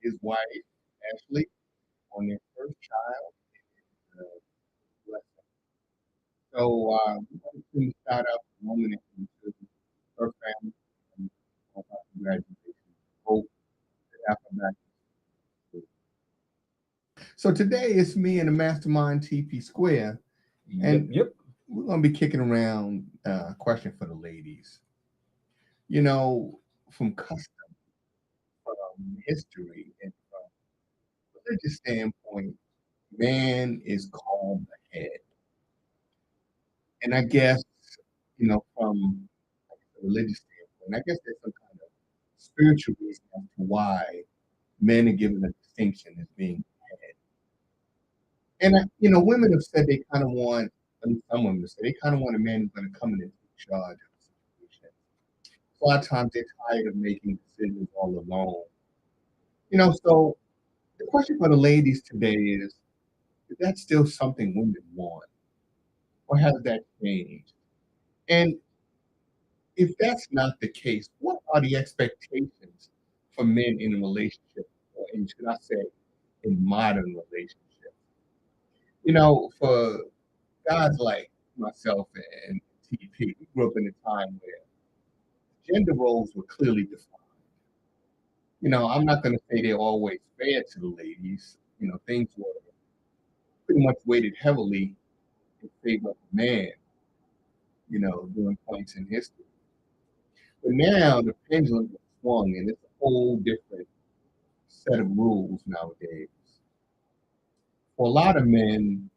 his wife, Ashley, on their first child. Uh, blessing. So we want to shout out the woman and to her family and all our congratulations. Hope that after back. So today it's me and the Mastermind TP Square, and Yep. we're gonna be kicking around a question for the ladies. You know, from custom, from history, and from religious standpoint, man is called the head. And I guess, from a religious standpoint, I guess there's some kind of spiritual reason as to why men are given a distinction as being head. And, women have said they kind of want, at least some women have said, they kind of want a man who's going to come in and take charge of the situation. A lot of times they're tired of making decisions all alone. So the question for the ladies today is that still something women want? Or has that changed? And if that's not the case, what are the expectations for men in a relationship, or in, should I say, in modern relationships? For guys like myself and TP, we grew up in a time where gender roles were clearly defined. I'm not going to say they're always fair to the ladies. Things were pretty much weighted heavily in favor of the man, during points in history. But now the pendulum has swung and it's a whole different set of rules nowadays. For a lot of men,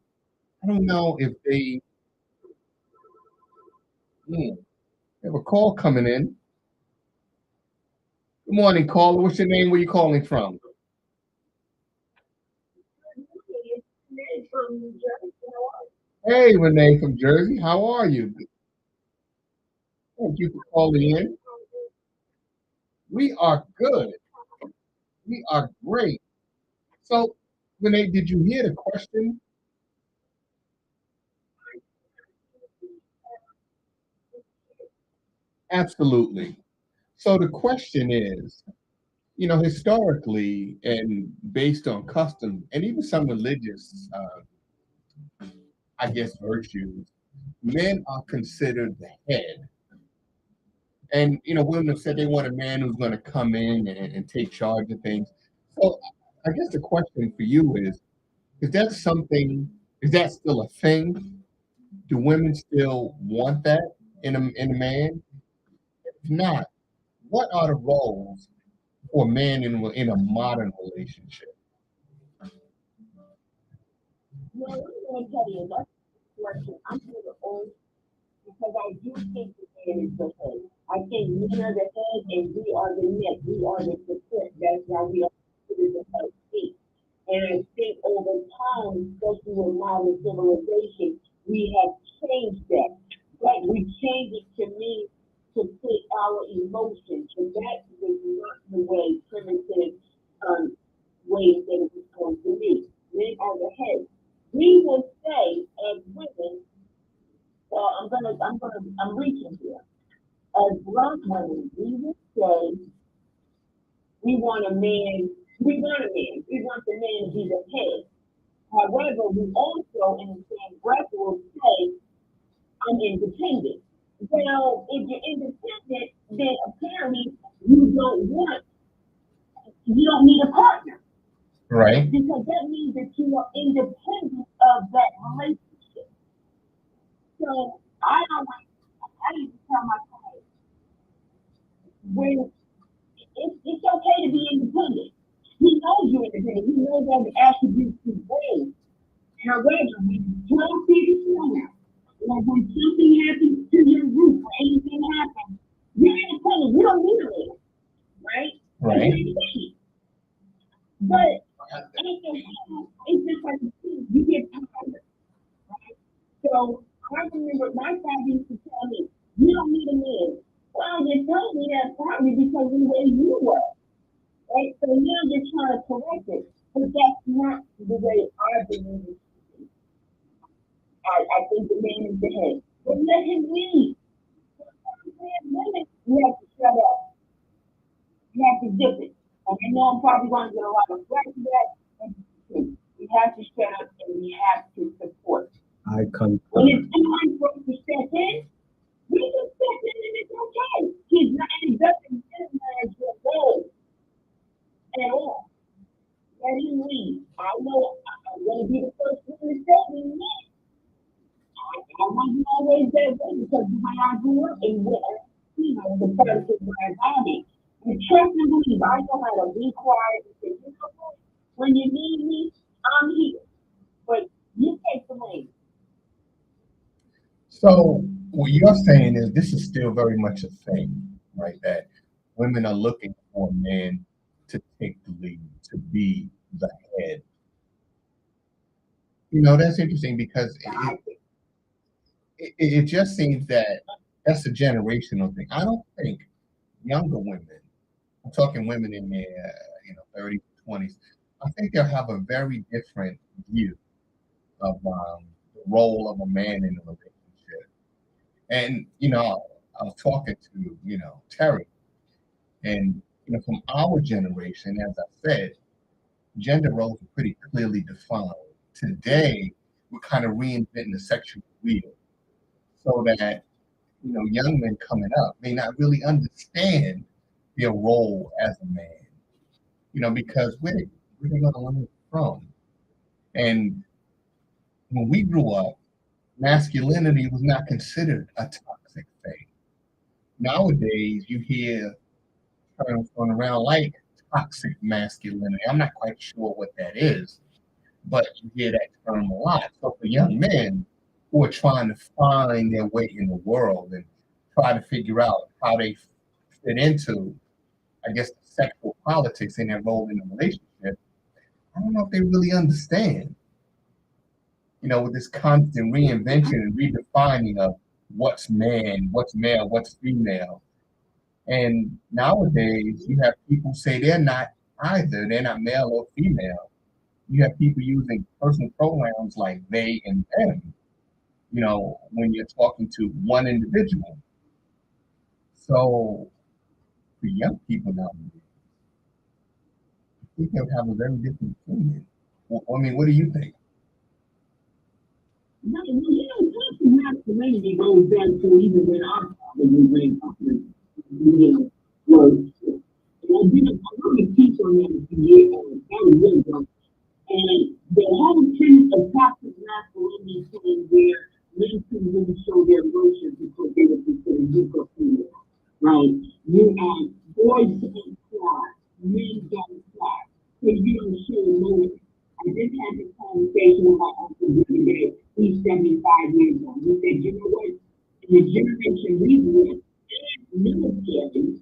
I don't know if they have a call coming in. Good morning, caller. What's your name? Where you calling from? Hey, Renee from Jersey. How are you? Thank you for calling in. We are good. We are great. So, Renee, did you hear the question? Absolutely. So the question is, historically and based on custom and even some religious, I guess, virtues, men are considered the head. And, women have said they want a man who's going to come in and take charge of things. So I guess the question for you is that something, is that still a thing? Do women still want that in a man? If not, what are the roles for a man in a modern relationship? Well, I'm going to tell you, that's a question I'm going to own because I do think the man is the head. I think men are the head and we are the neck. We are the support. That's why we are considered the head feet. And I think over time, especially with modern civilization, we have changed that. Like we changed it to mean to fit our emotions. And that was not the way primitive um, ways that it was going to be. Men are the head. We will say as women, well, I'm reaching here. As black women, we will say we want the man to be the head. However, we also, in the same breath, will say, I'm independent. Well, if you're independent, then apparently you don't need a partner Right. because that means that you are independent of that relationship. So I used to tell my clients, when it's okay to be independent. He knows you're independent. He knows all the attributes to bring. However, when you don't see the corner, or when something happens to your roof or anything happens, you're independent. You don't need a man, right? Because Right. you're independent. But after a while, it's just like a kid. You get tired, right? So I remember my father used to tell me, you don't need a man. Well, you told me that partly because of the way you were, right? So now you're trying to correct it. But that's not the way I believe it should be. I think the man is the head. But let him lead. Women, you have to shut up. You have to dip it. And I know I'm probably going to get a lot of flack for that. But we have to shut up and we have to support. I When concur. it's time for us to step in, we can step in and it's okay. He's not, and it doesn't minimize your role at all. Let him lead. I know I'm going to be the first one to say it. I wasn't always that way because the way I grew up and what the first is my body. And trust and believe, I know how to be quiet and say, you know what? When you need me, I'm here. But you take the lead. So what you're saying is this is still very much a thing, right? That women are looking for men to take the lead, to be the head. That's interesting because I think it just seems that that's a generational thing. I don't think younger women, I'm talking women in their 30s, 20s, I think they'll have a very different view of the role of a man in a relationship. And I was talking to Terry, and from our generation, as I said, gender roles are pretty clearly defined. Today, we're kind of reinventing the sexual wheel so that young men coming up may not really understand their role as a man. Because where they going to learn it from? And when we grew up, masculinity was not considered a toxic thing. Nowadays, you hear terms thrown around like toxic masculinity. I'm not quite sure what that is, but you hear that term a lot. So for young men who are trying to find their way in the world and try to figure out how they fit into, I guess, the sexual politics and their role in the relationship, I don't know if they really understand, with this constant reinvention and redefining of what's man, what's male, what's female. And nowadays, you have people say they're not either. They're not male or female. You have people using personal pronouns like they and them, when you're talking to one individual. So for young people nowadays, I think they'll have a very different opinion. I mean, what do you think? no, toxic masculinity goes back to even when our fathers were raised up were. And I did a teach on that a few years ago. And the whole tenet of toxic masculinity came where men couldn't really show their emotions because they were considered weak or female, right? Boys don't cry, men don't cry, so you don't show emotion. I just had this conversation with my uncle the other day. He's 75 years old. He said, you know what? In the generation we grew up in, military,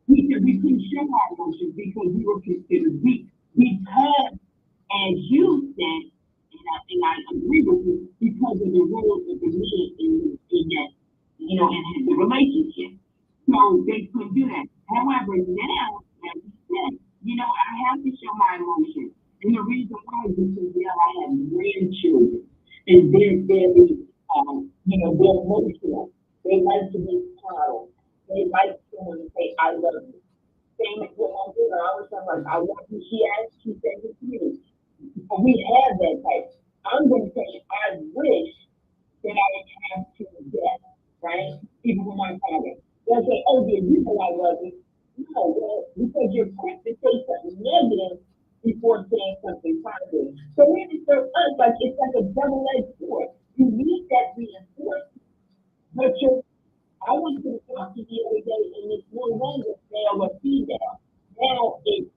he said we couldn't show our emotions because we were considered weak. Because as you said, and I agree with you, because of the role of the man in that, in the relationship. So they couldn't do that. However, now, as you said, I have to show my emotions. And the reason why is because now I have grandchildren. And they're very, they're emotional. They like to be coddled. They like someone to say, I love you. Same with my daughter. I was like, I love you. She said it to me. We have that type. I'm going to say, I wish that I would have to death, right? Even with my father. They'll say, oh, dear, you know I love you. No, well, because you're quick to say something negative before saying something positive. So maybe for us, like it's like a double-edged sword. You need that reinforcement, but I went to the doctor the other day, and it's no longer male or female. Now it's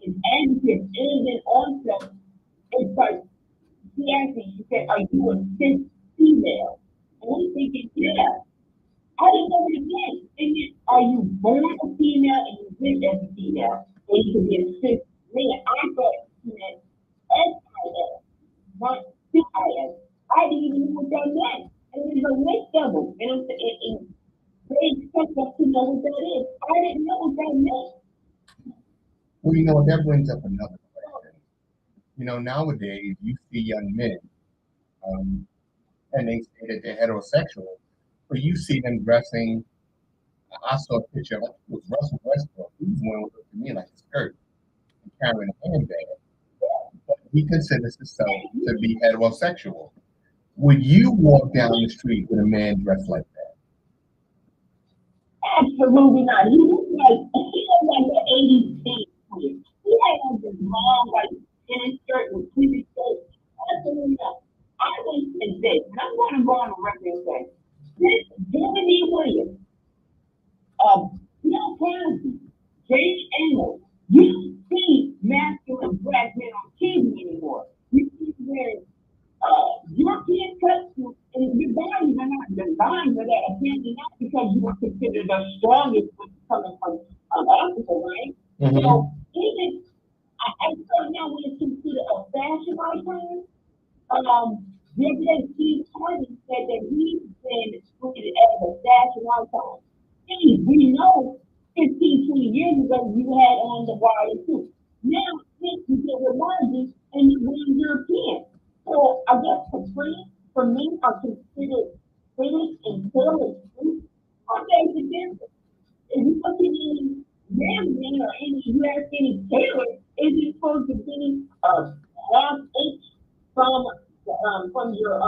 adjective, and then also it's like she asked me, she said, are you a cis female? And I'm thinking, yeah. I didn't know what it meant. And then, are you born a female and you live as a female? And you can be a cis man. I thought she meant SIS, not CIS. I didn't even know what that meant. And there's a list of them. And they expect us to know what that is. I didn't know what that meant. Well, that brings up another question. Nowadays you see young men, um, and they say that they're heterosexual, but you see them dressing. I saw a picture of it was Russell Westbrook. He was wearing what me like a skirt and carrying a handbag. But he considers himself to be heterosexual. Would you walk down the street with a man dressed like that? Absolutely not. He looked like an 80s kid. He had on this long, like, tennis shirt with tweeted shirt. Absolutely not. I always say this, and I'm going to go on the record and say, this Jeremy Williams, Bill Cosby, Jay Amos, you don't see masculine black men on TV anymore. You see wearing European cuts and your bodies are not designed for that. Apparently not because you were considered the strongest when coming from Africa, right? Mm-hmm. So even I right now when it's considered a fashion icon, the other day Steve Harvey said that he's been treated as a fashion icon. Hey, we know 15, 20 years ago you had on the wire too. Now since you get with Margie and you're wearing European. So I guess Capri for me are considered finished and tailored suits. Are they the difference? If you look at any magazine or any you ask any tailor, is it supposed to be a half inch from your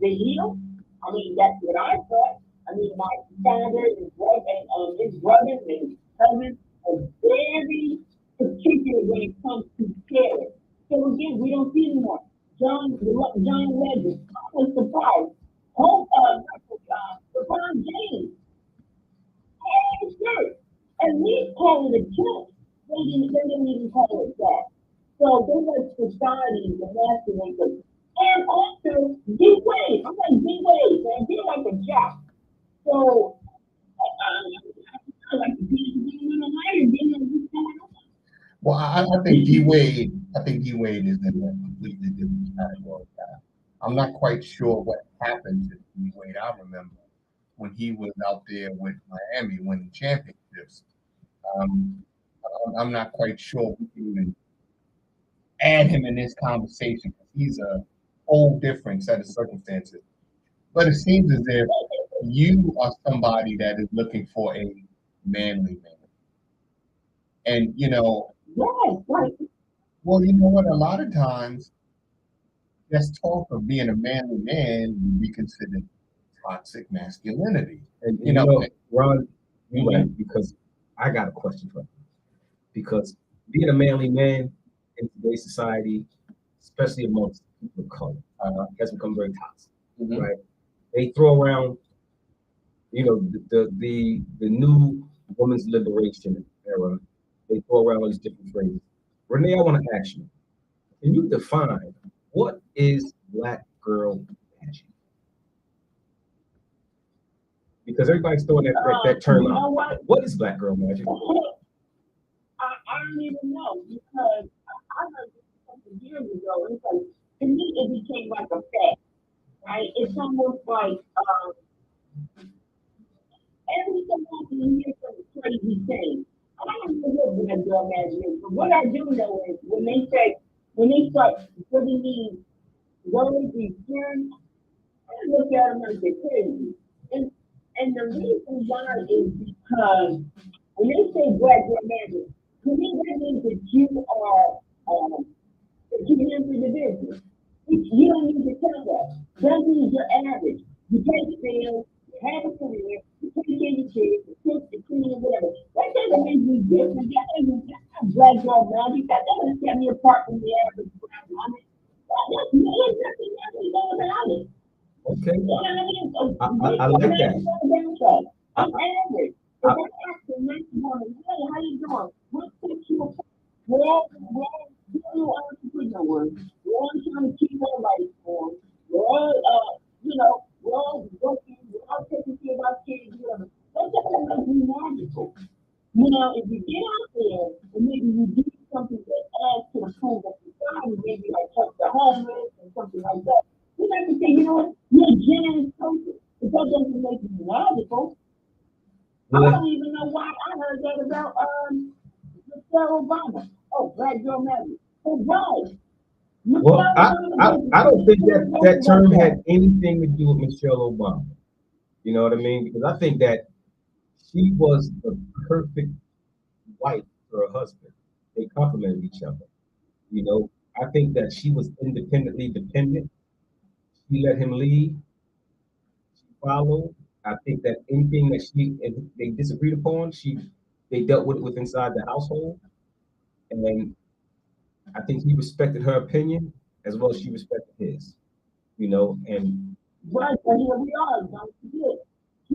the heel? I mean that's what I thought. I mean my standard and his brothers and cousins are very particular when it comes to tailor. So again, we don't see anymore. John Legend, I was surprised. Hope, LeBron James, all shirt. At least call it a kilt. They didn't even call it that. So they let society emasculate them. And also, D Wade. I'm like D Wade, man. They're like a jock. So I like to be a little lighter, being what's going on. Well, I think D Wade. I think D Wade is in a completely different category. I'm not quite sure what happened to D Wade. I remember when he was out there with Miami winning championships. Um, I'm not quite sure we can even add him in this conversation because he's a whole different set of circumstances. But it seems as if you are somebody that is looking for a manly man. And, Yes, right. well, you know what? A lot of times, just talk of being a manly man would be considered toxic masculinity. And You know, Ron, you mhm. right, because I got a question for you. Because being a manly man in today's society, especially amongst people of color, has become very toxic, Mhm. right? They throw around, the new women's liberation era. They throw around all these different phrases. Renee, I want to ask you, can you define what is black girl magic? Because everybody's throwing that term You know out. what? What is black girl magic? I don't even know because I heard this a couple of years ago. It's like to me it became like a fact, right? It's almost like every so often you hear some crazy thing. I don't know what that girl magic is, but what I do know is when they start giving these words, these terms, I look at them like they're crazy. And and the reason why is because when they say black girl magic, to me that means that you are that you enter the business. You don't need to tell that. That means you're average. You pay bills, you have a career, you take care of your kids, you cook, you clean, whatever. That doesn't make me different. That's not black girl magic. That doesn't set me apart from the average black woman. There's nothing else we know about it. Okay, You know what I mean? So I like that. I, I'm average. If I, I ask the next woman, hey, how you doing? What takes you apart? Well, you entrepreneur. We're all trying to keep our lights on. We're all, we're all working. We're all taking care of our kids, whatever. That doesn't make me magical. If you get out there and maybe you do something that adds to the pool of society, maybe like help the homeless and something like that, you have to say, you know what, you're a generous person. But that doesn't make you magical. I well, don't even know why I heard that about Michelle Obama. Oh, black girl magic. So why? well, Michelle I don't think that term had anything to do with Michelle Obama. You know what I mean? Because I think that she was the perfect wife her husband. They complemented each other. You know, I think that she was independently dependent. She let him lead. She followed. I think that anything that they disagreed upon, they dealt with it with inside the household. And I think he respected her opinion as well as she respected his. You know, and Right, but here we are, don't forget.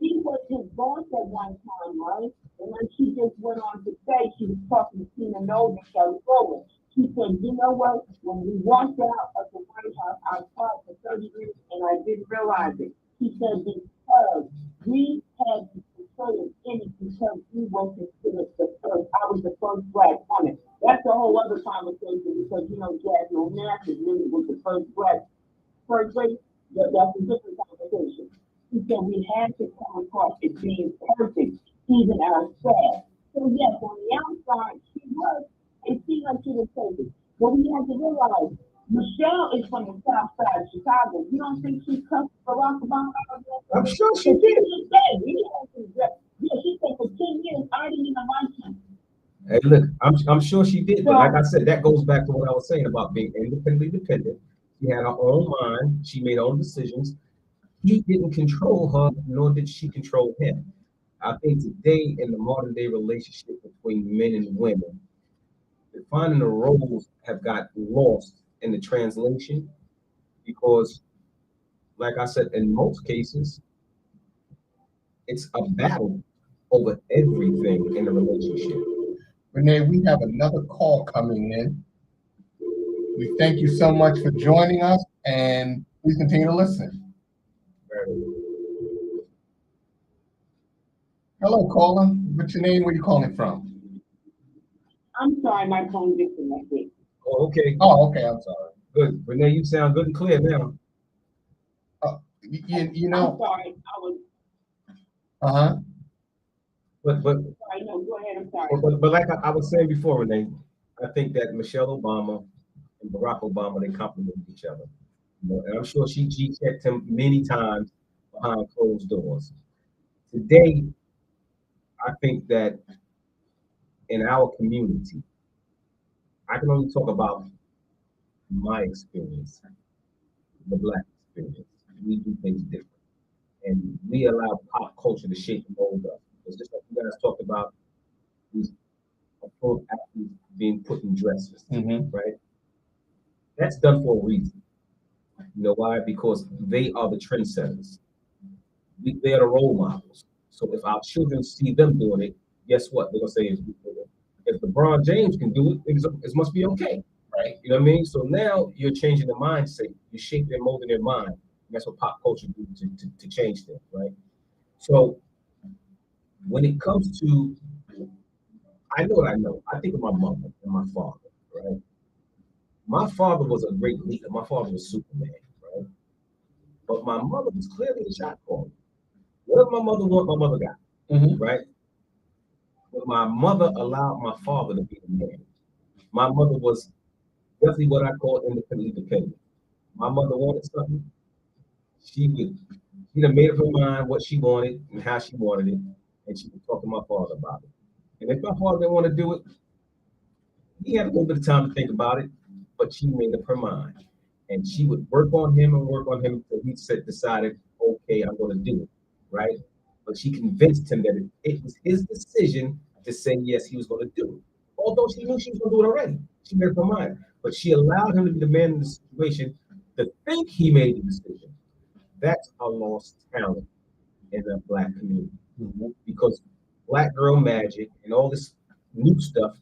He was his boss at one time, right? And then she just went on to say she was talking to Tina Nolan going forward. She said, you know what? When we walked out of the White House, I cried for 30 minutes and I didn't realize it. She said, because we had to control his image because he was considered the first. I was the first black woman. That's a whole other conversation because, you know, Jasmine Mathis really was the first grade. That's a different conversation. He said we had to come across as being perfect, even ourselves. So yes, on the outside, she was. It seemed like she was perfect. But we have to realize Michelle is from the South Side of Chicago. You don't think she cussed Barack Obama out there? I'm sure she She did. didn't say. Yeah, she said for 10 years I didn't even like him. Hey, look, I'm sure she did, but like So I said, that goes back to what I was saying about being independently dependent. She had her own mind. She made her own decisions. He didn't control her, nor did she control him. I think today in the modern day relationship between men and women, defining the roles have got lost in the translation because, like I said, in most cases, it's a battle over everything in the relationship. Renee, we have another call coming in. We thank you so much for joining us, and please continue to listen. Hello, caller. What's your name? Where you calling from? I'm sorry, my phone disconnected. Oh, okay, Oh, okay. I'm sorry. good. Renee, you sound good and clear now. You I'm know. sorry, I was Uh-huh. But sorry. No, go ahead. I'm sorry. but like I was saying before, Renee, I think that Michelle Obama and Barack Obama they complemented each other. You know, and I'm sure she checked him many times behind closed doors. Today, I think that in our community, I can only talk about my experience, the black experience. We do things different. And we allow pop culture to shape and mold us. Because just like you guys talked about these pro athletes being put in dresses, right? That's done for a reason. You know why? Because they are the trendsetters. They are the role models. So if our children see them doing it, guess what? They're gonna say, if LeBron James can do it, it must be okay, right? You know what I mean? So now you're changing the mindset. You're shaping and molding their mind. And that's what pop culture do to change things, right? So when it comes to, I know what I know. I think of my mother and my father, right? My father was a great leader. My father was Superman, right? But my mother was clearly a shot caller. Whatever my mother wanted, my mother got, right? But my mother allowed my father to be the man. My mother was definitely what I call independently dependent. My mother wanted something, she'd have made up her mind what she wanted and how she wanted it, and she would talk to my father about it. And if my father didn't want to do it, he had a little bit of time to think about it, but she made up her mind. And she would work on him and work on him until he decided, okay, I'm going to do it, right? But she convinced him that it was his decision to say yes, he was going to do it. Although she knew she was going to do it already. She made up her mind. But she allowed him to be the man in the situation to think he made the decision. That's a lost talent in the black community. Because black girl magic and all this new stuff,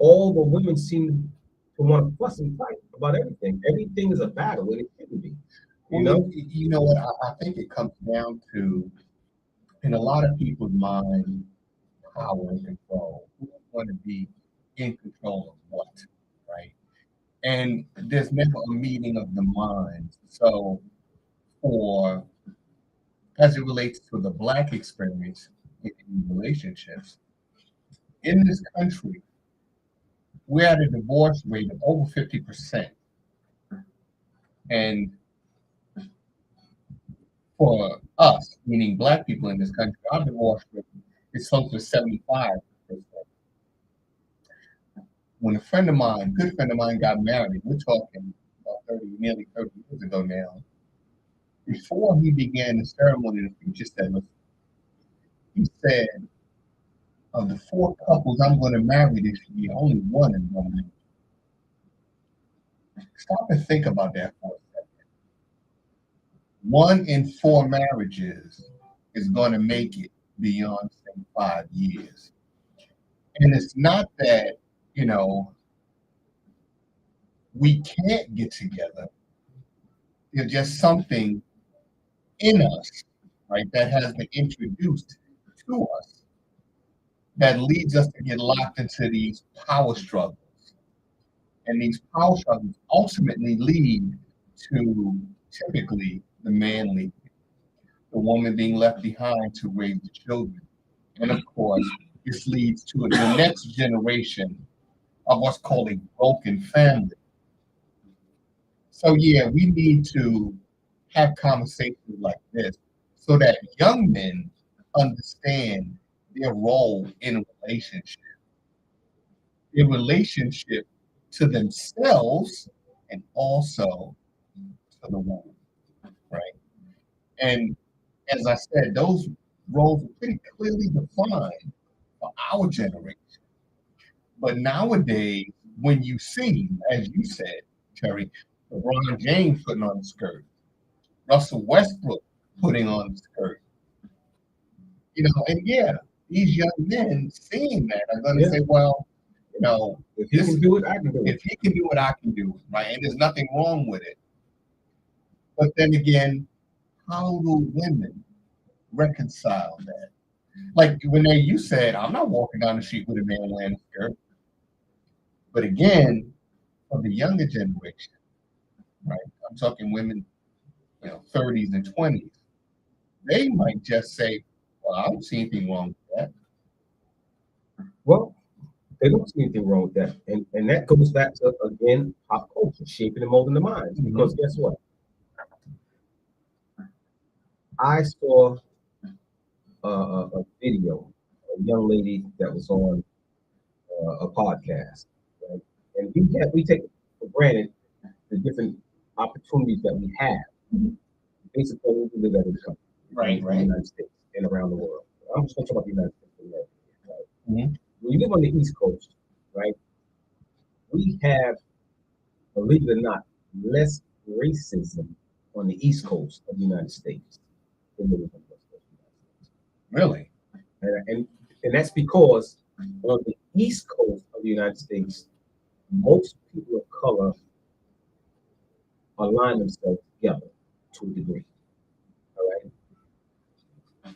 all the women seem to want to fuss and fight about everything. Everything is a battle, and it shouldn't be. You know? You know what? I think it comes down to, in a lot of people's mind, power and control. Who want to be in control of what, right? And there's never a meeting of the minds. So, for as it relates to the black experience in relationships in this country, we're at a divorce rate of over 50%. And for us, meaning black people in this country, our divorce rate is close to 75%. when a friend of mine, good friend of mine, got married, we're talking about nearly 30 years ago now. Before he began the ceremony, the preacher said, listen, he said, of the 4 couples I'm going to marry this year, only one is going to make it. Stop and think about that for a second. 1 in 4 marriages is going to make it beyond, say, 5 years. And it's not that, we can't get together. There's just something in us, right, that has been introduced to us that leads us to get locked into these power struggles. And these power struggles ultimately lead to typically the man leaving, the woman being left behind to raise the children. And of course, this leads to the next generation of what's called a broken family. So yeah, we need to have conversations like this so that young men understand their role in a relationship to themselves and also to the woman, right? And as I said, those roles are pretty clearly defined for our generation. But nowadays, when you see, as you said, Terry, LeBron James putting on the skirt, Russell Westbrook putting on the skirt, and yeah, these young men seeing that are going to say, well, if he can do it, I can do it. If he can do it, I can do it, right? And there's nothing wrong with it. But then again, how do women reconcile that? Like Renee, you said, I'm not walking down the street with a man wearing a skirt. But again, for the younger generation, right? I'm talking women, 30s and 20s. They might just say, well, I don't see anything wrong with that. Well, they don't see anything wrong with that. And that goes back to, again, pop culture, shaping and molding the minds. Mm-hmm. Because guess what? I saw a video, a young lady that was on a podcast, right? And we take for granted the different opportunities that we have. Basically, we live in the country, right, in the United States and around the world. I'm just going to talk about the United States. Right? Mm-hmm. When you live on the East Coast, right, we have, believe it or not, less racism on the East Coast of the United States than there is on the West Coast of the United States. Really? And that's because on the East Coast of the United States, most people of color align themselves together to a degree. All right?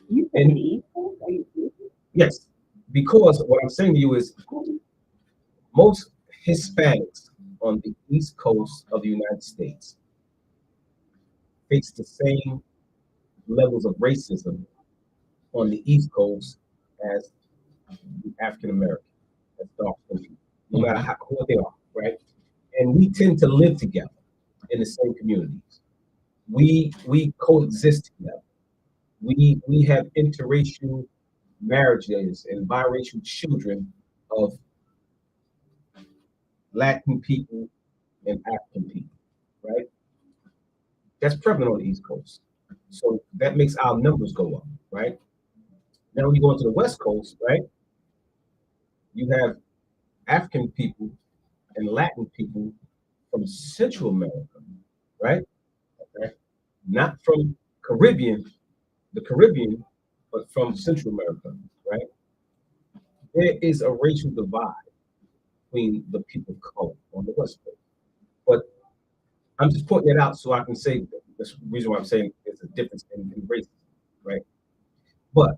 You said the East Coast? Are you serious? Yes, because what I'm saying to you is most Hispanics on the East Coast of the United States face the same levels of racism on the East Coast as the African American, as dark people, no matter what they are, right? And we tend to live together in the same communities. We coexist together. We have interracial marriages and biracial children of Latin people and African people, right? That's prevalent on the East Coast. So that makes our numbers go up, right? Now when you go into the West Coast, right, you have African people and Latin people from Central America, right? Okay. Not from the Caribbean, but from Central America, right? There is a racial divide between the people of color on the West Coast. But I'm just pointing it out so I can say the reason why I'm saying there's a difference in race, right? But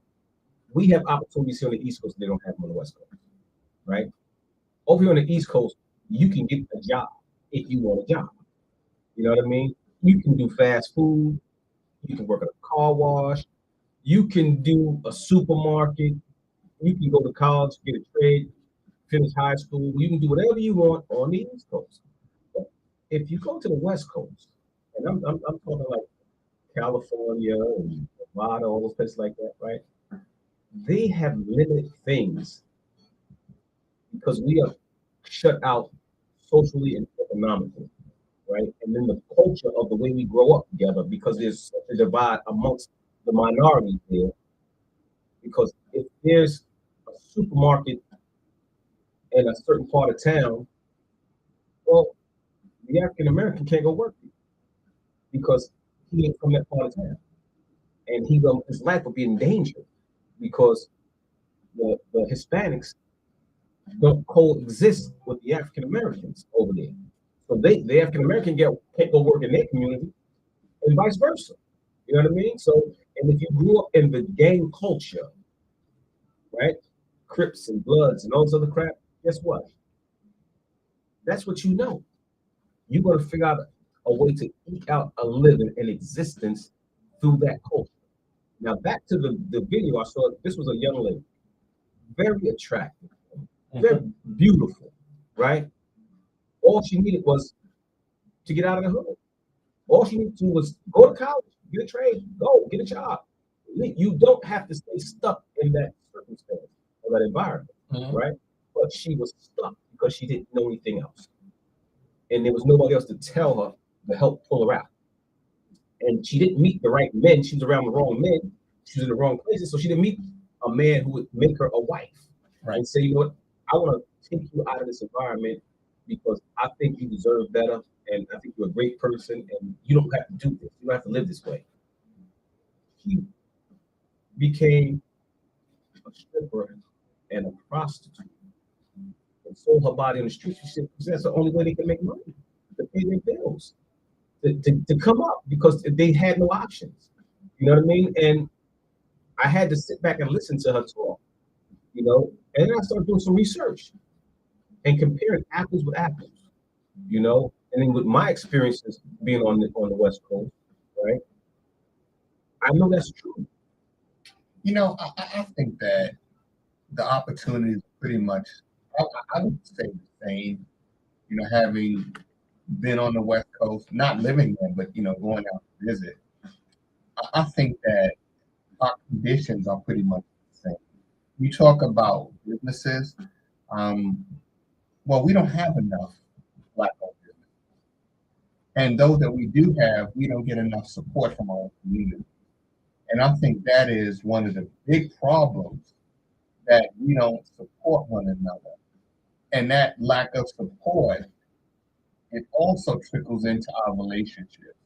we have opportunities here on the East Coast they don't have on the West Coast, right? Over here on the East Coast, you can get a job if you want a job. You know what I mean? You can do fast food. You can work at a car wash. You can do a supermarket. You can go to college, get a trade, finish high school. You can do whatever you want on the East Coast. But if you go to the West Coast, and I'm talking like California and Nevada, all those places like that, right? They have limited things because we are shut out socially and economically, right? And then the culture of the way we grow up together, because there's such a divide amongst the minorities there. Because if there's a supermarket in a certain part of town, well, the African American can't go work there because he ain't from that part of town, and his life will be in danger because the Hispanics don't coexist with the African Americans over there. So the African American can't go work in their community, and vice versa. You know what I mean? So, and if you grew up in the gang culture, right, Crips and Bloods and all this other crap, guess what? That's what you know. You're gonna figure out a way to eke out a living and existence through that culture. Now back to the video I saw. This was a young lady, very attractive, very beautiful, right? All she needed was to get out of the hood. All she needed to do was go to college, get a trade, go get a job. You don't have to stay stuck in that circumstance or that environment, right? But she was stuck because she didn't know anything else. And there was nobody else to tell her to help pull her out. And she didn't meet the right men. She was around the wrong men. She was in the wrong places. So she didn't meet a man who would make her a wife, right? And say, you know what, I want to take you out of this environment because I think you deserve better. And I think you're a great person. And you don't have to do this. You don't have to live this way. She became a stripper and a prostitute and sold her body on the streets. She said that's the only way they can make money, to pay their bills, to come up, because they had no options. You know what I mean? And I had to sit back and listen to her talk, you know, and then I started doing some research and comparing apples with apples, you know, and then with my experiences being on the West Coast, right? I know that's true. You know, I think that the opportunities pretty much, I would say the same, you know, having been on the West Coast, not living there, but, you know, going out to visit. I think that our conditions are pretty much the same. You talk about businesses, well, we don't have enough Black-owned businesses. And those that we do have, we don't get enough support from our community. And I think that is one of the big problems, that we don't support one another. And that lack of support, it also trickles into our relationships.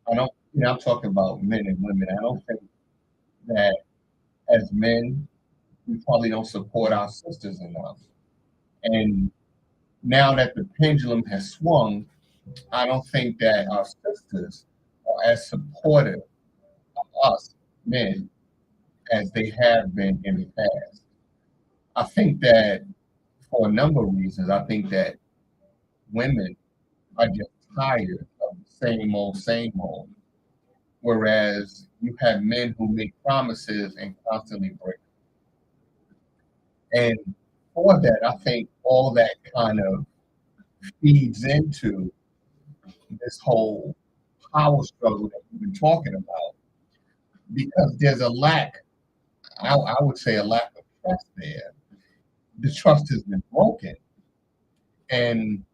I'm talking about men and women. I don't think that as men, we probably don't support our sisters enough. And now that the pendulum has swung, I don't think that our sisters are as supportive of us men as they have been in the past. I think that for a number of reasons, I think that women are just tired of the same old, whereas you have men who make promises and constantly break. And for that, I think all that kind of feeds into this whole power struggle that we've been talking about, because there's a lack, I would say a lack of trust there. The trust has been broken, and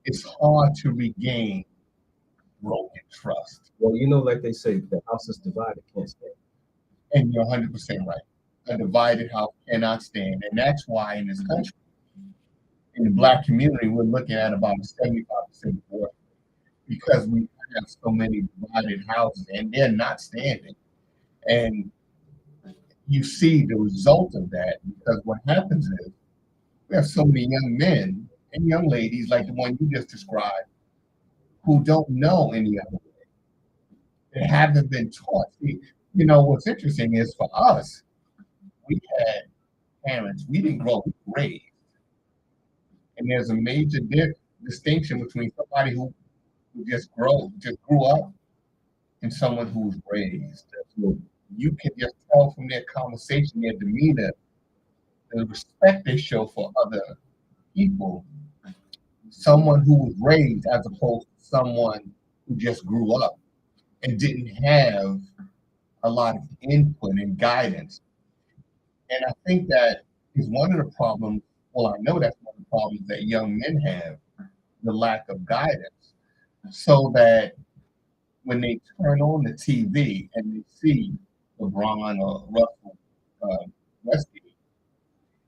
it's hard to regain broken trust. Well, you know, like they say, the house is divided, can't stand. And you're 100% right. A divided house cannot stand. And that's why in this country, in the Black community, we're looking at about a 75% divorce, because we have so many divided houses and they're not standing. And you see the result of that, because what happens is we have so many young men and young ladies like the one you just described who don't know any other way. They haven't been taught. See, you know, what's interesting is for us, we had parents, we didn't grow, we were raised. And there's a major distinction between somebody who just grew up and someone who was raised. You can just tell from their conversation, their demeanor, the respect they show for other people, someone who was raised as opposed to someone who just grew up and didn't have a lot of input and guidance. And I think that is one of the problems. Well, I know that's one of the problems that young men have, the lack of guidance, so that when they turn on the TV and they see LeBron or Russell Westgate,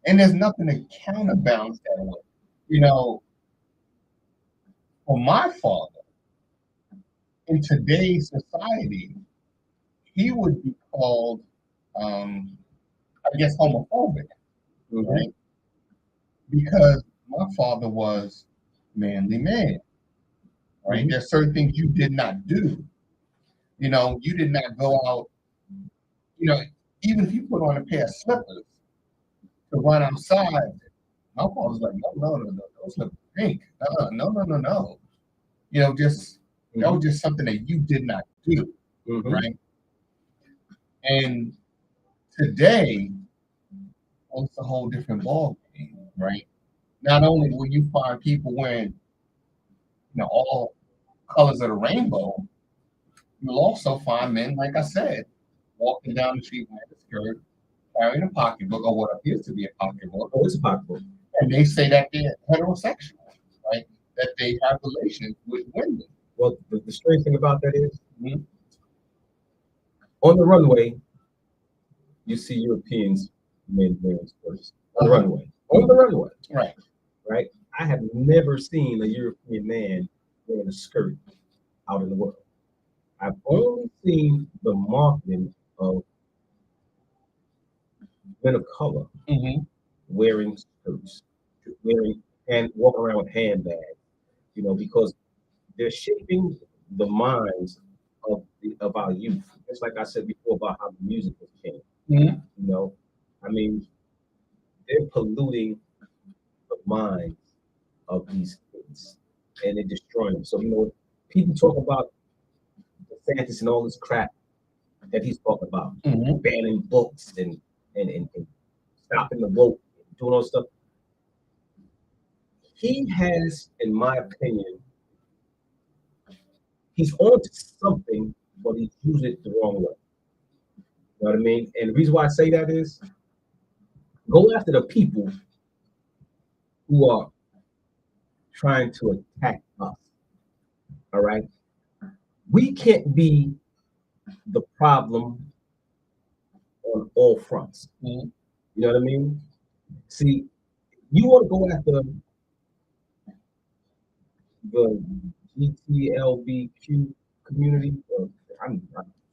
and there's nothing to counterbalance that with. You know, for my father, in today's society, he would be called, I guess, homophobic, right? Because my father was manly man, right? There's certain things you did not do. You know, you did not go out, you know, even if you put on a pair of slippers to run outside, my father's like, no, those slippers pink. No. You know, just that was just something that you did not do, right? And today, well, it's a whole different ball game, right? Not only will you find people wearing, you know, all colors of the rainbow, you'll also find men, like I said, walking down the street wearing a skirt, carrying a pocketbook or what appears to be a pocketbook. Oh, it's a pocketbook. And they say that they're heterosexual, right? That they have relations with women. Well, the strange thing about that is, on the runway, you see Europeans men wearing skirts. On the runway. On the runway. Right. Right? I have never seen a European man wearing a skirt out in the world. I've only seen the marketing of men of color wearing skirts, and walking around with handbags, you know, because they're shaping the minds of our youth. Just like I said before about how the music has changed. You know, I mean, they're polluting the minds of these kids and they're destroying them. So, you know, people talk about DeSantis and all this crap that he's talking about, banning books and stopping the vote, doing all this stuff. He has, in my opinion, he's on to something, but he's using it the wrong way. You know what I mean? And the reason why I say that is, go after the people who are trying to attack us. All right? We can't be the problem on all fronts. You know what I mean? See, you want to go after the GTLBQ community,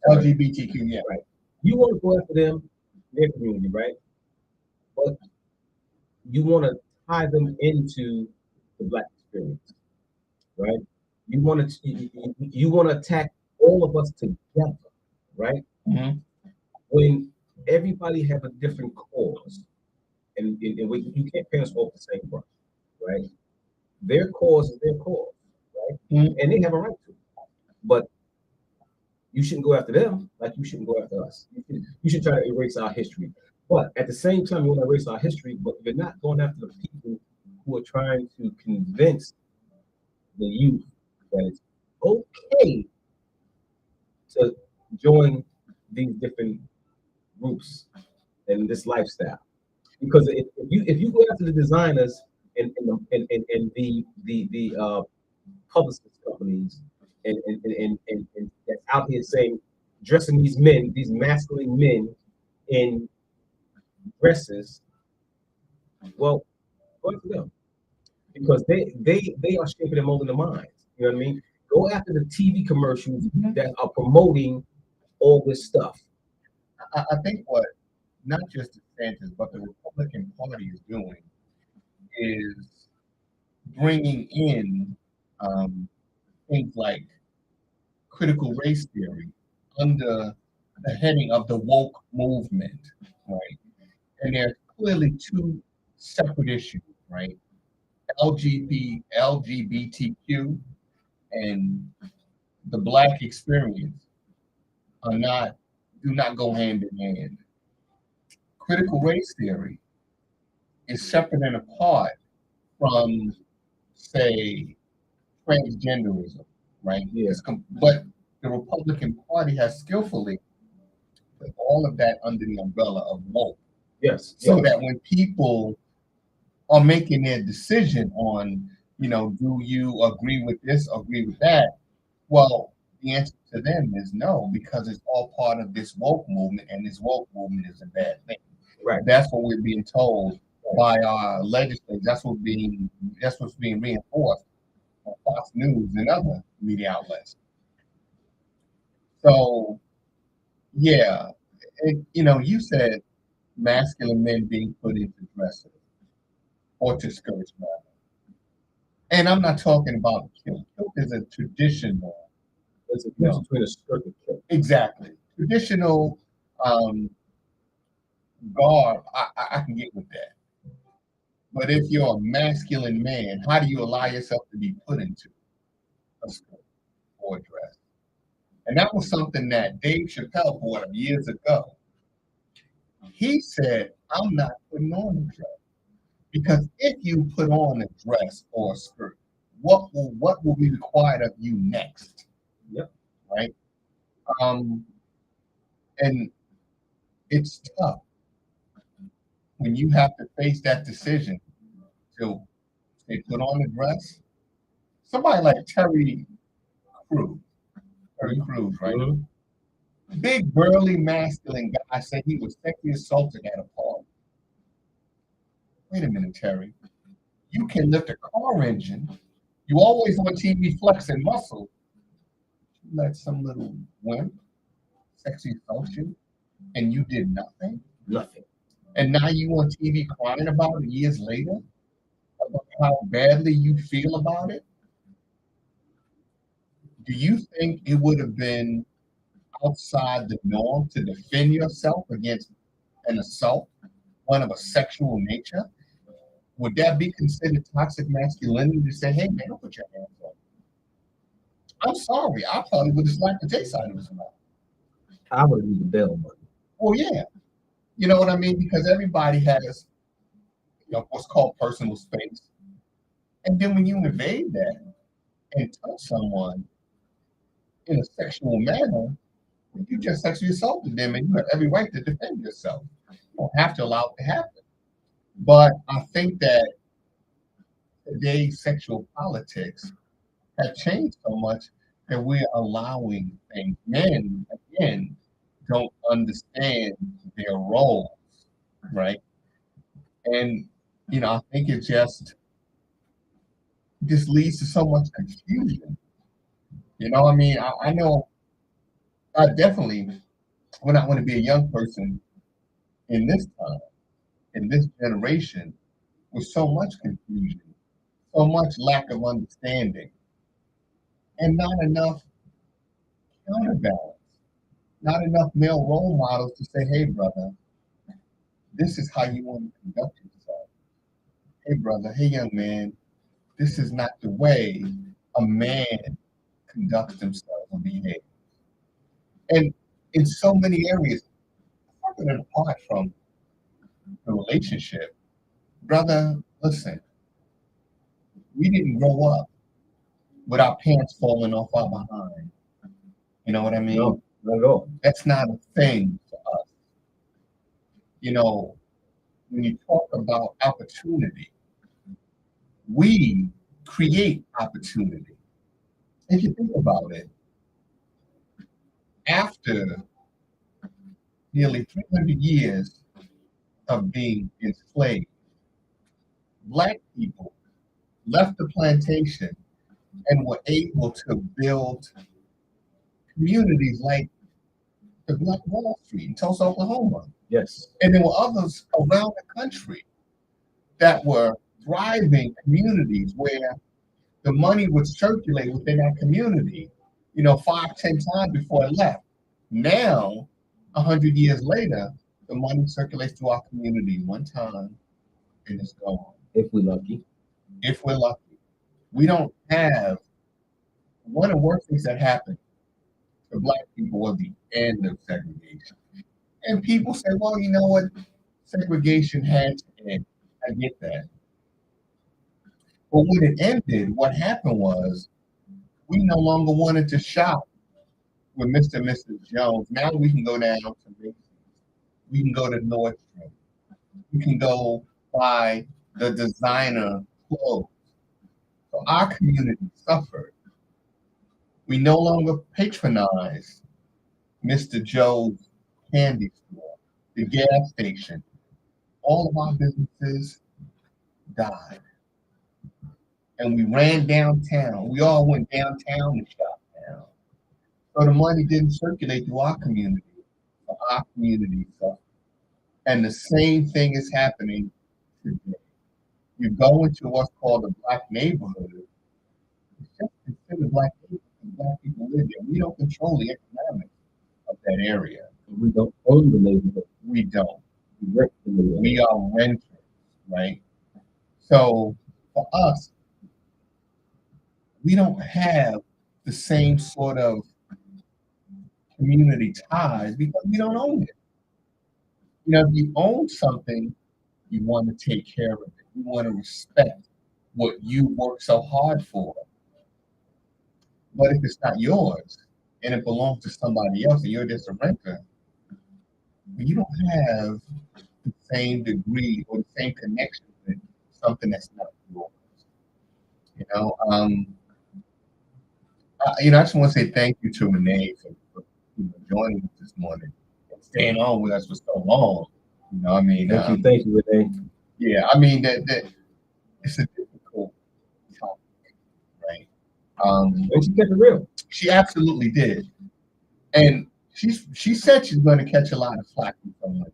LGBTQ, yeah. Right. You want to go after them, their community, right? But you want to tie them into the Black experience, right? You want to attack all of us together, right? When everybody have a different cause, and you can't paint us all the same brush, right? Their cause is their cause, right? And they have a right to, but you shouldn't go after them like you shouldn't go after us. You should try to erase our history, but at the same time, you want to erase our history, but you're not going after the people who are trying to convince the youth that it's okay to join these different groups and this lifestyle. Because if you go after the designers and the publicist companies and that's out here saying, dressing these men, these masculine men in dresses, well, go after them. Because they are shaping and molding the minds. You know what I mean? Go after the TV commercials that are promoting all this stuff. I think what not just DeSantis, but the Republican Party is doing is bringing in things like critical race theory under the heading of the woke movement, right? And there's clearly two separate issues, right? LGBTQ and the Black experience do not go hand in hand. Critical race theory is separate and apart from, say, transgenderism, right? Yeah. But the Republican Party has skillfully put all of that under the umbrella of woke. Yes. So that when people are making their decision on, do you agree with this, agree with that? Well, the answer to them is no, because it's all part of this woke movement, and this woke movement is a bad thing. Right. That's what we're being told by our legislators. That's what's being reinforced on Fox News and other media outlets. So yeah, you said masculine men being put into dresses or to skirts, rather. And I'm not talking about kilt. Kilt is a traditional, There's a difference between a skirt and kilt. exactly traditional garb. I can get with that. But if you're a masculine man, how do you allow yourself to be put into a skirt or a dress? And that was something that Dave Chappelle brought up years ago. He said, I'm not putting on a dress. Because if you put on a dress or a skirt, what will be required of you next? Yep. Right? And it's tough when you have to face that decision to say put on a dress. Somebody like Terry Crews, right? Mhm. Big burly masculine guy said he was sexually assaulted at a party. Wait a minute, Terry. You can lift a car engine. You always on TV flexing muscle. You let some little wimp sexually assault you, and you did nothing. Nothing. And now you on TV crying about it years later about how badly you feel about it. Do you think it would have been outside the norm to defend yourself against an assault, one of a sexual nature? Would that be considered toxic masculinity to say, hey man, don't put your hands on me? I'm sorry, I probably would have slapped the taste out of his mouth. I would need the bail money. Oh yeah. You know what I mean? Because everybody has, what's called personal space. And then when you invade that and touch someone in a sexual manner, you just sexually assaulted them and you have every right to defend yourself. You don't have to allow it to happen. But I think that today's sexual politics have changed so much that we're allowing things. Men, again, don't understand their roles, right? And, I think it just leads to so much confusion. I mean, I know I definitely would not want to be a young person in this time, in this generation, with so much confusion, so much lack of understanding, and not enough counterbalance, not enough male role models to say, hey, brother, this is how you want to conduct yourself. Hey, brother, hey, young man, this is not the way a man conducts himself and behaves. And in so many areas, separate and apart from the relationship, brother, listen, we didn't grow up with our pants falling off our behind. You know what I mean? No, not at all. That's not a thing for us. When you talk about opportunity, we create opportunity. If you think about it, after nearly 300 years of being enslaved, Black people left the plantation and were able to build communities like the Black Wall Street in Tulsa, Oklahoma. Yes. And there were others around the country that were thriving communities where the money would circulate within that community, 5, 10 times before it left. Now, 100 years later, the money circulates to our community one time and it's gone. If we're lucky. If we're lucky. We don't have one of the worst things that happened to Black people was the end of segregation. And people say, well, you know what? Segregation had to end. I get that. But when it ended, what happened was we no longer wanted to shop with Mr. and Mrs. Jones. Now we can go down to Macy's. We can go to Nordstrom. We can go buy the designer clothes. So our community suffered. We no longer patronize Mr. Joe's candy store, the gas station. All of our businesses died. And we ran downtown. We all went downtown to shop now. So the money didn't circulate through our community. So our community suffered. And the same thing is happening today. You go into what's called a black neighborhood, it's just considered black people, and black people live there. We don't control the economics of that area. We don't own the neighborhood. We don't. We rent the neighborhood. We are renters, right? So for us, we don't have the same sort of community ties because we don't own it. You know, if you own something, you want to take care of it. You want to respect what you work so hard for. But if it's not yours and it belongs to somebody else and you're just a renter, you don't have the same degree or the same connection with something that's not yours. You know, I just want to say thank you to Renee for joining us this morning and staying on with us for so long. You know, I mean, Thank you, Renee. yeah, I mean that it's a difficult topic, right? And she kept it real. She absolutely did, and she said she's going to catch a lot of flack from someone.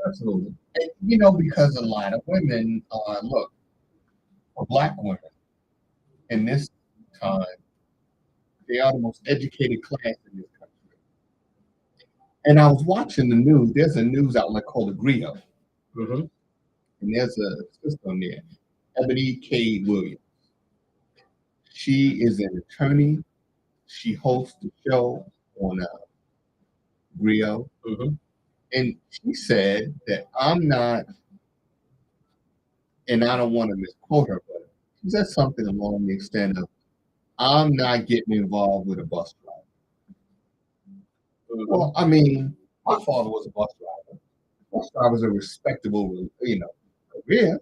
Absolutely. And, you know, because a lot of women, look, for black women in this time, they are the most educated class in this country. And I was watching the news. There's a news outlet called Agrio, Mm-hmm. and there's a sister on there, Ebony K. Williams. She is an attorney. She hosts the show on Agrio, Mm-hmm. and she said that I'm not, and I don't want to misquote her, but she said something along the extent of, I'm not getting involved with a bus driver. Well, I mean, my father was a bus driver. Bus drivers are respectable, you know, career.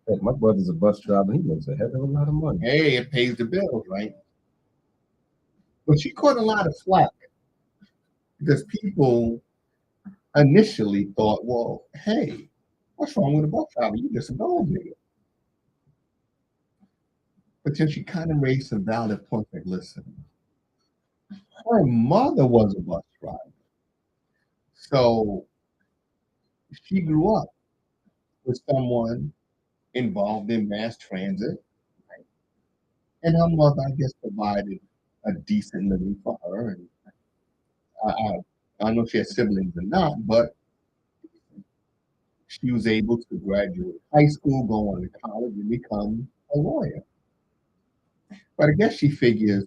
Hey, my brother's a bus driver. He makes a hell of a lot of money. Hey, it pays the bills, right? But she caught a lot of flack because people initially thought, well, hey, what's wrong with a bus driver? You just a gold nigga. But then she kind of raised some valid points like, listen, her mother was a bus driver. So she grew up with someone involved in mass transit, right? And her mother, I guess, provided a decent living for her. And I don't know if she had siblings or not, but she was able to graduate high school, go on to college, and become a lawyer. But I guess she figures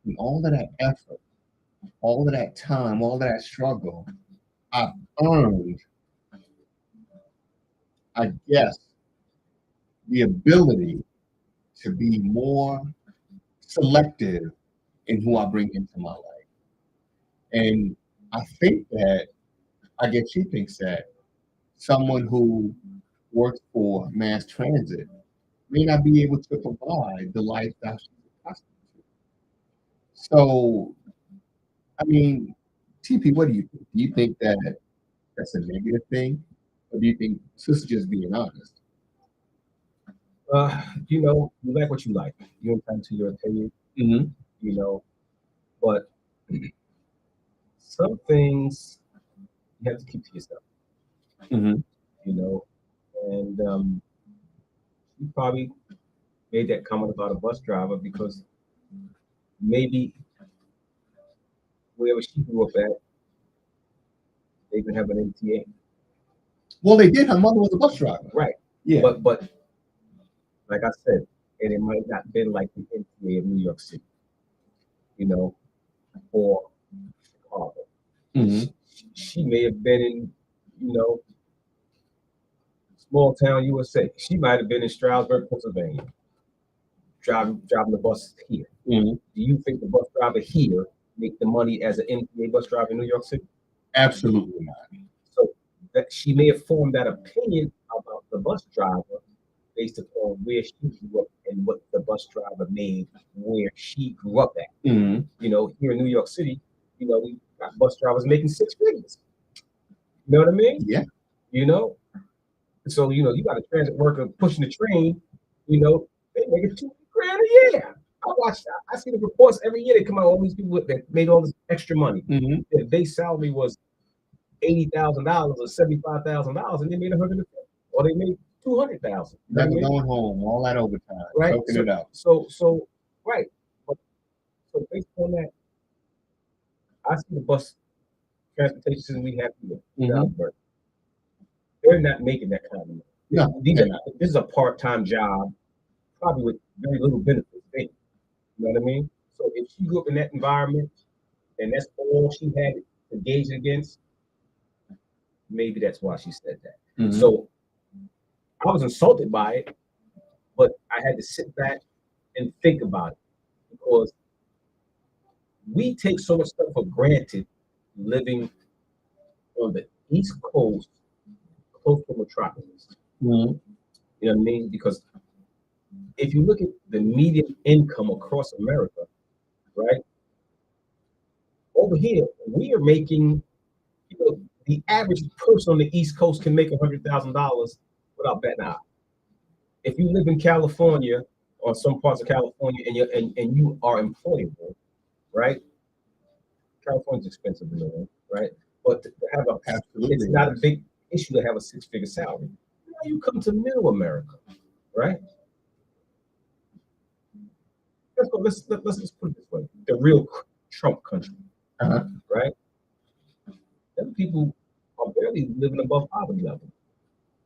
in all of that effort, all of that time, all of that struggle, I've earned, I guess, the ability to be more selective in who I bring into my life. And I think that, I guess she thinks that someone who works for mass transit may not be able to provide the lifestyle she's accustomed to. So, I mean, TP, what do you think? Do you think that that's a negative thing? Or do you think sister just being honest? You know, you like what you like. You're entitled to your opinion, Mm-hmm. you know, but some things you have to keep to yourself, Mm-hmm. you know. And you probably made that comment about a bus driver because maybe wherever she grew up at, they didn't have an MTA. Well, they did. Her mother was a bus driver. Right. Yeah. But like I said, and it might not been like the MTA of New York City, you know, or Chicago. Mm-hmm. She may have been in, you know, small town USA. She might have been in Stroudsburg, Pennsylvania, driving the bus here. Mm-hmm. Do you think the bus driver here make the money as an MTA bus driver in New York City? Absolutely not. So that she may have formed that opinion about the the bus driver based upon where she grew up and what the bus driver made where she grew up at. Mm-hmm. You know, here in New York City, you know, we got bus drivers making 6 figures. You know what I mean? Yeah. You know, so you know, you got a transit worker pushing the train. You know, they making $2 grand a year. I see the reports every year. They come out all these people that made all this extra money. Mm-hmm. Their base salary was $80,000 or $75,000, and they made 150, or they made 200,000. Never going home, all that overtime, right? soaking it up. So right. But, so based on that, I see the bus transportation system we have here. Mm-hmm. They're not making that kind of money. No, These are not. This is a part-time job, probably with very little benefits. You know what I mean? So if she grew up in that environment and that's all she had to engage against, maybe that's why she said that. Mm-hmm. So I was insulted by it, but I had to sit back and think about it because we take so much stuff for granted living on the East Coast, close to metropolis. Mm-hmm. You know what I mean? Because if you look at the median income across America, right? Over here, we are making, you know, the average person on the East Coast can make $100,000 without betting an eye. If you live in California or some parts of California and you are employable, right? California's expensive, you know, right? But to have it's not a big issue to have a 6-figure salary. Now you come to Middle America, right? Let's put it this way: the real Trump country, right? Them people are barely living above poverty level.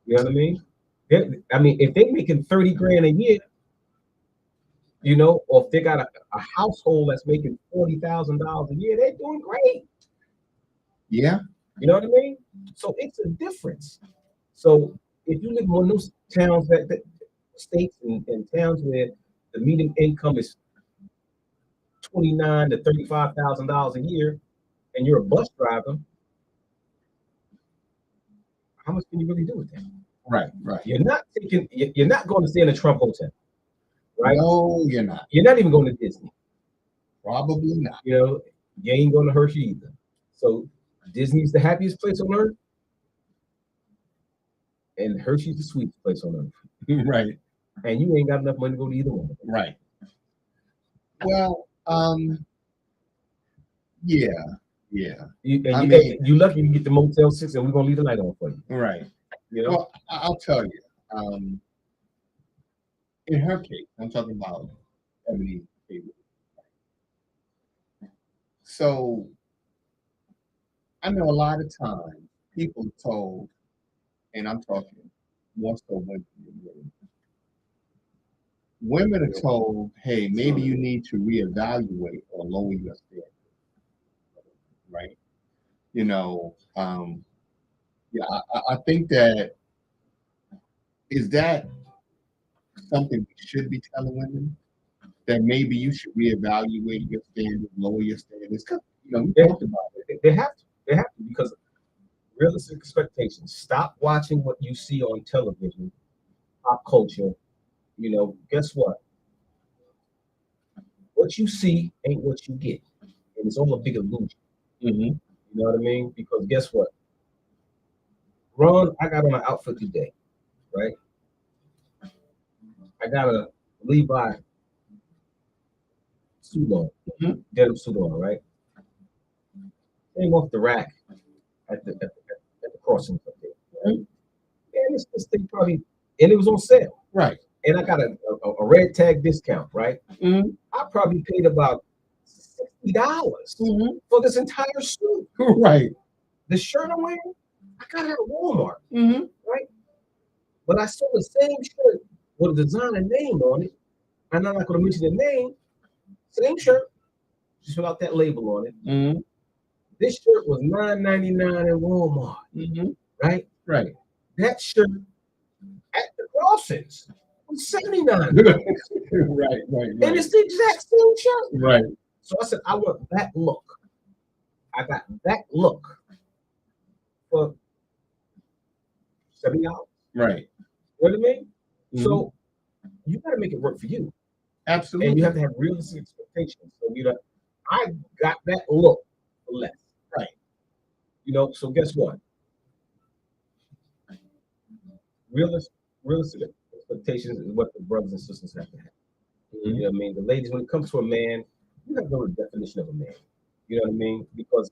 You know what I mean? If they're making 30 grand a year, you know, or if they got a household that's making $40,000 a year, they're doing great. Yeah. You know what I mean? So it's a difference. So if you live in one of those towns that states and towns where the median income is $29,000 to $35,000 a year, and you're a bus driver, how much can you really do with that? Right. You're not going to stay in a Trump hotel, right? No, you're not. You're not even going to Disney. Probably not. You know, you ain't going to Hershey either. So Disney's the happiest place on earth, and Hershey's the sweetest place on earth. Right. And you ain't got enough money to go to either one. Right. Well, yeah. You lucky you get the Motel 6, and we're gonna leave the light on for you. Right. You know? Well, I'll tell you. In her case, I'm talking about Ebony. So I know a lot of times people are told, and I'm talking more so women. Women are told, hey, maybe you need to reevaluate or lower your standards. Right? You know, yeah, I think that is that something we should be telling women that maybe you should reevaluate your standards, lower your standards. Because you know, we talked about it. They have to because realistic expectations. Stop watching what you see on television, pop culture. You know, guess what? What you see ain't what you get, and it's all a big illusion. Mm-hmm. You know what I mean? Because guess what? Ron, I got on an outfit today, right? I got a Levi suit on, denim suit on, right? Came off the rack at the crossing up there, right? And this thing probably, and it was on sale, right? And I got a red tag discount, right? Mm-hmm. I probably paid about $60 for this entire suit, right? The shirt I'm wearing, I got it at Walmart, mm-hmm. right? But I saw the same shirt with a designer name on it. I'm not going to mention the name. Same shirt, just without that label on it. Mm-hmm. This shirt was $9.99 at Walmart, right? Right. That shirt at the Crossings was $79. right. And it's the exact same shirt. Right. So I said, I want that look. I got that look for $70. Right. You know what I mean? Mhm. So you got to make it work for you, Absolutely. and you have to have realistic expectations. So I got that look for less, Right. So guess what? Realistic expectations is what the brothers and sisters have to have. You know what I mean? The ladies, when it comes to a man, you have to know the definition of a man. You know what I mean? Because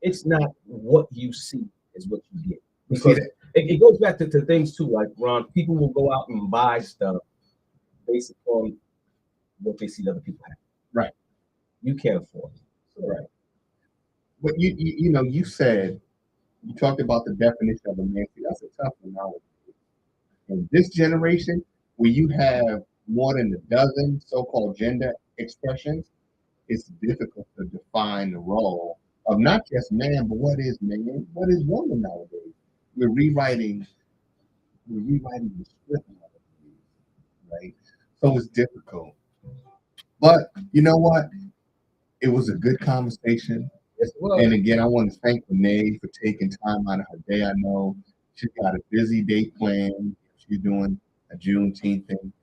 it's not what you see is what you get. You see Because it goes back to things too. Like Ron, people will go out and buy stuff based upon what they see other people have. Right. You can't afford it. So, Right. But you talked about the definition of a man. See, that's a tough one nowadays. In this generation, where you have more than a dozen so-called gender expressions, it's difficult to define the role of not just man, but what is man, what is woman nowadays. We're rewriting the script nowadays, right? So it's difficult. But you know what? It was a good conversation. yes, well, And again, I want to thank Renee for taking time out of her day. I know she's got a busy day planned. She's doing a Juneteenth thing.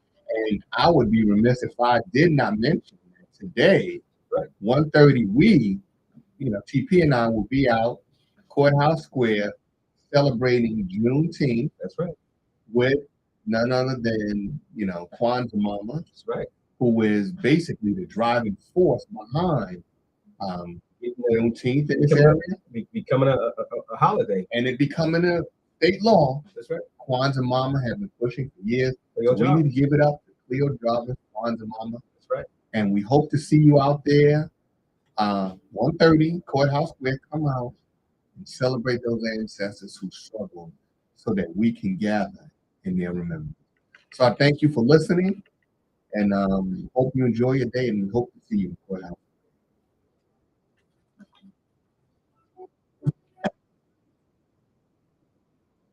And I would be remiss if I did not mention that today, right. 1:30, TP and I will be out Courthouse Square celebrating Juneteenth. That's right. With none other than, Kwanzaa Mama. That's right. Who is basically the driving force behind Juneteenth in this area. Becoming a holiday. And it becoming a state law. That's right. Kwanzaa Mama has been pushing for years. So we need to give it up to Cleo Jarvis, Kwanzaa Mama. That's right. And we hope to see you out there. 1:30, Courthouse Square, come out and celebrate those ancestors who struggled so that we can gather in their remembrance. So I thank you for listening, and hope you enjoy your day, and we hope to see you in Courthouse.